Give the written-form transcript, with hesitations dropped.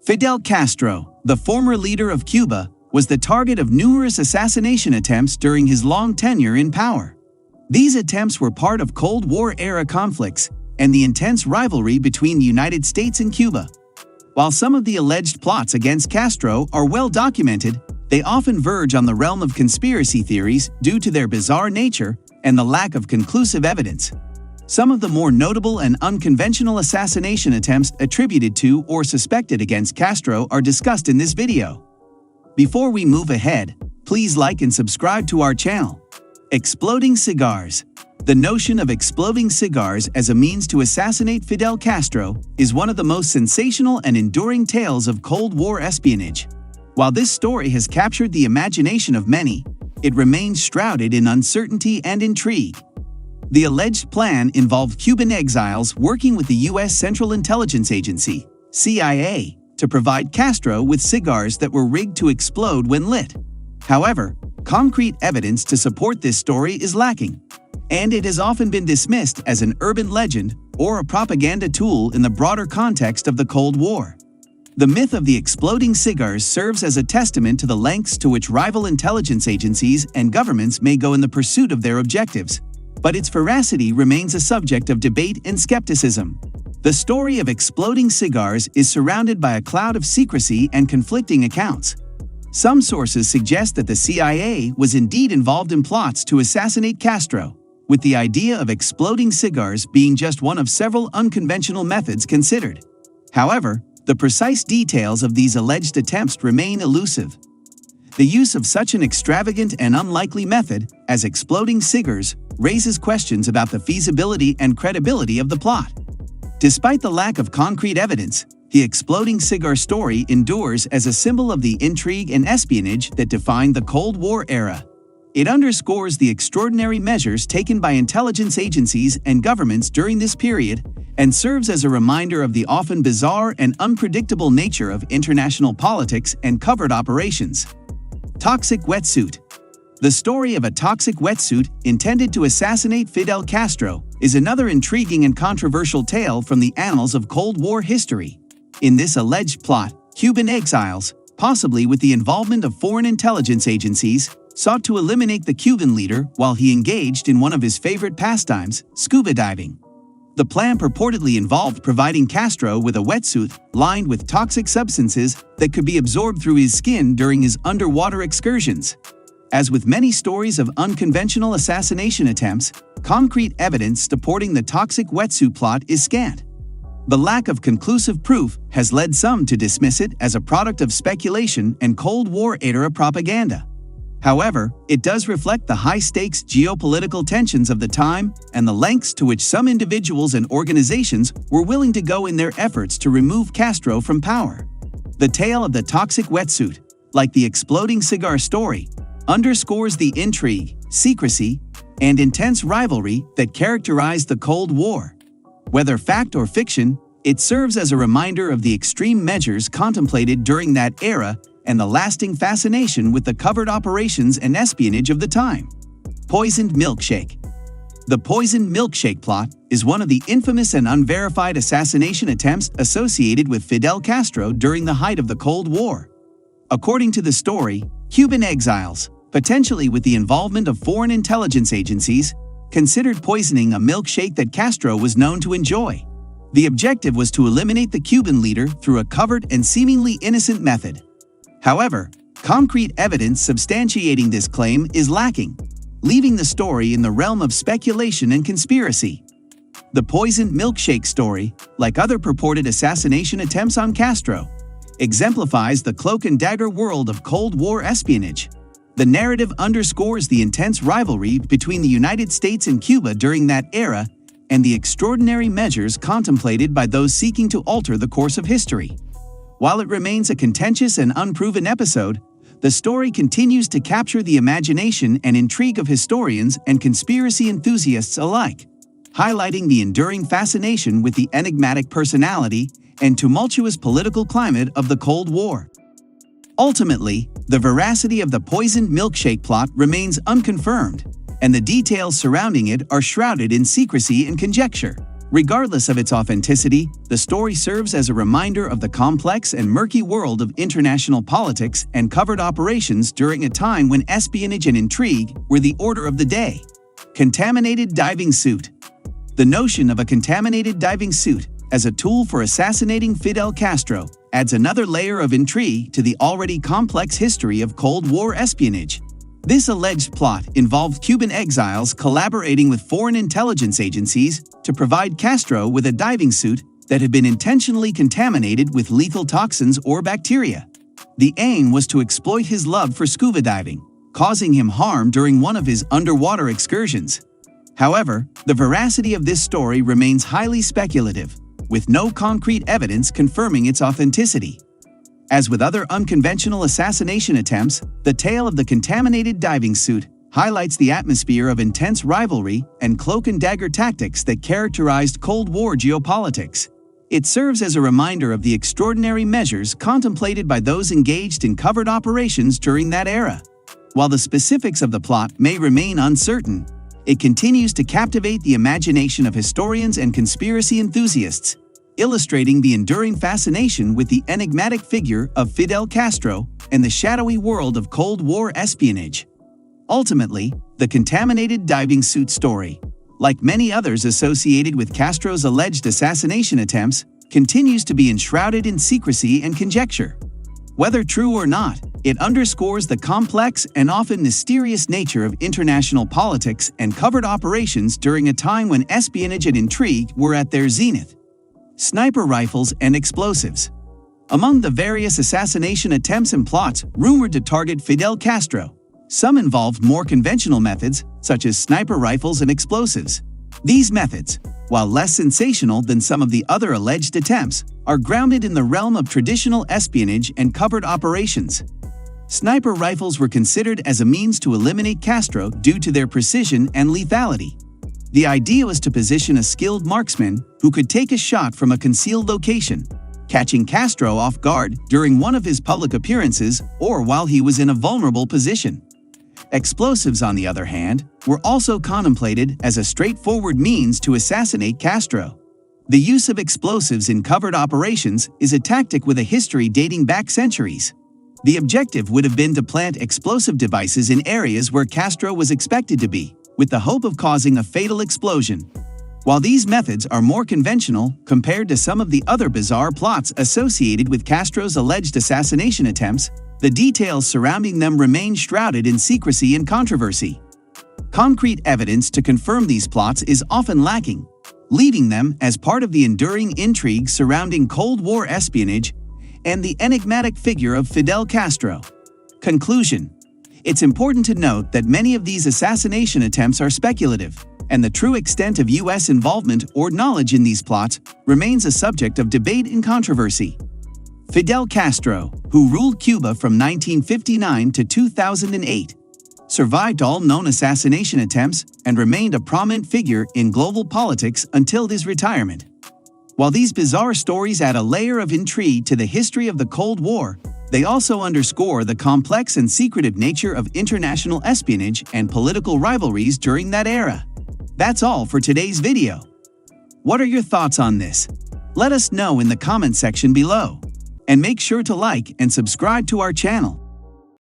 Fidel Castro, the former leader of Cuba, was the target of numerous assassination attempts during his long tenure in power. These attempts were part of Cold War-era conflicts and the intense rivalry between the United States and Cuba. While some of the alleged plots against Castro are well documented, they often verge on the realm of conspiracy theories due to their bizarre nature and the lack of conclusive evidence. Some of the more notable and unconventional assassination attempts attributed to or suspected against Castro are discussed in this video. Before we move ahead, please like and subscribe to our channel. Exploding cigars. The notion of exploding cigars as a means to assassinate Fidel Castro is one of the most sensational and enduring tales of Cold War espionage. While this story has captured the imagination of many, it remains shrouded in uncertainty and intrigue. The alleged plan involved Cuban exiles working with the U.S. Central Intelligence Agency, CIA, to provide Castro with cigars that were rigged to explode when lit. However, concrete evidence to support this story is lacking, and it has often been dismissed as an urban legend or a propaganda tool in the broader context of the Cold War. The myth of the exploding cigars serves as a testament to the lengths to which rival intelligence agencies and governments may go in the pursuit of their objectives, but its veracity remains a subject of debate and skepticism. The story of exploding cigars is surrounded by a cloud of secrecy and conflicting accounts. Some sources suggest that the CIA was indeed involved in plots to assassinate Castro, with the idea of exploding cigars being just one of several unconventional methods considered. However, the precise details of these alleged attempts remain elusive. The use of such an extravagant and unlikely method as exploding cigars raises questions about the feasibility and credibility of the plot. Despite the lack of concrete evidence, the exploding cigar story endures as a symbol of the intrigue and espionage that defined the Cold War era. It underscores the extraordinary measures taken by intelligence agencies and governments during this period and serves as a reminder of the often bizarre and unpredictable nature of international politics and covert operations. Toxic wetsuit. The story of a toxic wetsuit intended to assassinate Fidel Castro is another intriguing and controversial tale from the annals of Cold War history. In this alleged plot, Cuban exiles, possibly with the involvement of foreign intelligence agencies, sought to eliminate the Cuban leader while he engaged in one of his favorite pastimes, scuba diving. The plan purportedly involved providing Castro with a wetsuit lined with toxic substances that could be absorbed through his skin during his underwater excursions. As with many stories of unconventional assassination attempts, concrete evidence supporting the toxic wetsuit plot is scant. The lack of conclusive proof has led some to dismiss it as a product of speculation and Cold War-era propaganda. However, it does reflect the high-stakes geopolitical tensions of the time and the lengths to which some individuals and organizations were willing to go in their efforts to remove Castro from power. The tale of the toxic wetsuit, like the exploding cigar story, underscores the intrigue, secrecy, and intense rivalry that characterized the Cold War. Whether fact or fiction, it serves as a reminder of the extreme measures contemplated during that era and the lasting fascination with the covert operations and espionage of the time. Poisoned milkshake. The poisoned milkshake plot is one of the infamous and unverified assassination attempts associated with Fidel Castro during the height of the Cold War. According to the story, Cuban exiles, potentially with the involvement of foreign intelligence agencies, considered poisoning a milkshake that Castro was known to enjoy. The objective was to eliminate the Cuban leader through a covert and seemingly innocent method. However, concrete evidence substantiating this claim is lacking, leaving the story in the realm of speculation and conspiracy. The poisoned milkshake story, like other purported assassination attempts on Castro, exemplifies the cloak and dagger world of Cold War espionage. The narrative underscores the intense rivalry between the United States and Cuba during that era and the extraordinary measures contemplated by those seeking to alter the course of history. While it remains a contentious and unproven episode, the story continues to capture the imagination and intrigue of historians and conspiracy enthusiasts alike, highlighting the enduring fascination with the enigmatic personality and tumultuous political climate of the Cold War. Ultimately, the veracity of the poisoned milkshake plot remains unconfirmed, and the details surrounding it are shrouded in secrecy and conjecture. Regardless of its authenticity, the story serves as a reminder of the complex and murky world of international politics and covert operations during a time when espionage and intrigue were the order of the day. Contaminated diving suit. The notion of a contaminated diving suit as a tool for assassinating Fidel Castro adds another layer of intrigue to the already complex history of Cold War espionage. This alleged plot involved Cuban exiles collaborating with foreign intelligence agencies to provide Castro with a diving suit that had been intentionally contaminated with lethal toxins or bacteria. The aim was to exploit his love for scuba diving, causing him harm during one of his underwater excursions. However, the veracity of this story remains highly speculative, with no concrete evidence confirming its authenticity. As with other unconventional assassination attempts, the tale of the contaminated diving suit highlights the atmosphere of intense rivalry and cloak-and-dagger tactics that characterized Cold War geopolitics. It serves as a reminder of the extraordinary measures contemplated by those engaged in covert operations during that era. While the specifics of the plot may remain uncertain, it continues to captivate the imagination of historians and conspiracy enthusiasts, illustrating the enduring fascination with the enigmatic figure of Fidel Castro and the shadowy world of Cold War espionage. Ultimately, the contaminated diving suit story, like many others associated with Castro's alleged assassination attempts, continues to be enshrouded in secrecy and conjecture. Whether true or not, it underscores the complex and often mysterious nature of international politics and covert operations during a time when espionage and intrigue were at their zenith. Sniper rifles and explosives. Among the various assassination attempts and plots rumored to target Fidel Castro, some involved more conventional methods, such as sniper rifles and explosives. These methods, while less sensational than some of the other alleged attempts, are grounded in the realm of traditional espionage and covert operations. Sniper rifles were considered as a means to eliminate Castro due to their precision and lethality. The idea was to position a skilled marksman who could take a shot from a concealed location, catching Castro off guard during one of his public appearances or while he was in a vulnerable position. Explosives, on the other hand, were also contemplated as a straightforward means to assassinate Castro. The use of explosives in covert operations is a tactic with a history dating back centuries. The objective would have been to plant explosive devices in areas where Castro was expected to be, with the hope of causing a fatal explosion. While these methods are more conventional compared to some of the other bizarre plots associated with Castro's alleged assassination attempts, the details surrounding them remain shrouded in secrecy and controversy. Concrete evidence to confirm these plots is often lacking, leaving them as part of the enduring intrigue surrounding Cold War espionage and the enigmatic figure of Fidel Castro. Conclusion: it's important to note that many of these assassination attempts are speculative, and the true extent of U.S. involvement or knowledge in these plots remains a subject of debate and controversy. Fidel Castro, who ruled Cuba from 1959 to 2008, survived all known assassination attempts and remained a prominent figure in global politics until his retirement. While these bizarre stories add a layer of intrigue to the history of the Cold War, they also underscore the complex and secretive nature of international espionage and political rivalries during that era. That's all for today's video. What are your thoughts on this? Let us know in the comment section below. And make sure to like and subscribe to our channel.